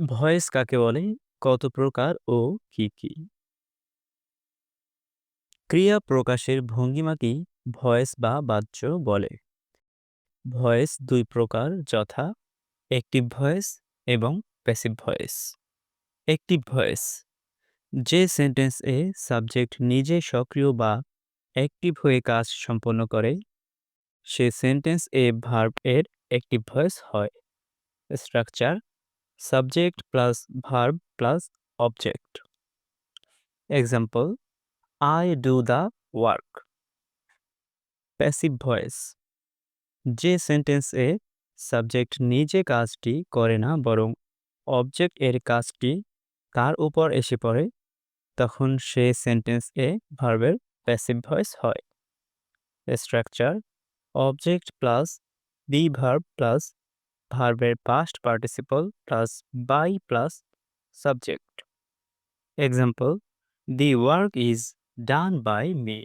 Voice কাকে বলে? কত প্রকার ও কি, কি? ক্রিয়া প্রকাশের ভঙ্গিমাকেই ভয়েস বা বাচ্য বলে। ভয়েস ২ প্রকার যথা: অ্যাক্টিভ ভয়েস এবং প্যাসিভ ভয়েস। অ্যাক্টিভ ভয়েস যে সেন্টেন্সে সাবজেক্ট নিজে সক্রিয় বা অ্যাক্টিভ হয়ে কাজ সম্পন্ন করে, সে সেন্টেন্স ভার্ব এর অ্যাক্টিভ ভয়েস হয়। Structure: subject plus verb plus object. Example: I do the work. Passive voice যে সেন্টেন্সে সাবজেক্ট নিজে কাজটি করে না বরং অবজেক্ট এর কাজটি তার উপর এসে পড়ে, তখন সে সেন্টেন্স ভার্বের প্যাসিভ ভয়েস হয়। Structure: object plus be verb plus ভার্বের past participle plus by plus subject. Example: the work is done by me.